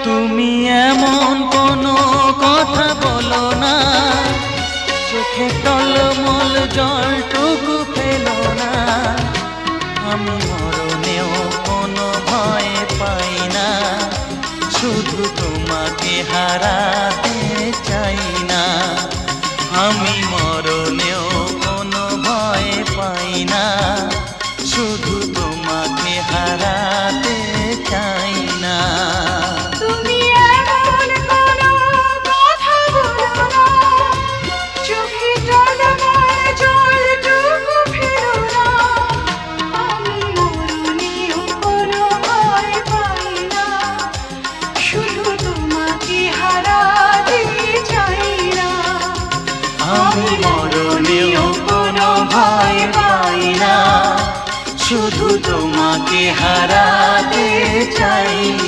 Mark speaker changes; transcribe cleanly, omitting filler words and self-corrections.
Speaker 1: তুমি এমন কোনো কথা বলো না, চোখে টলমল জলটুকু ফেলো না। আমি মরণেও কোনো ভয় পাই না, শুধু তোমাকে হারাতে চাই না। আমি মরণেও কোনো ভয় পাই না, শুধু তোমাকে হারাতে চাই না। আমি মরণেও কোনো ভয় পাই না, শুধু তোমাকে হারাতে চাই।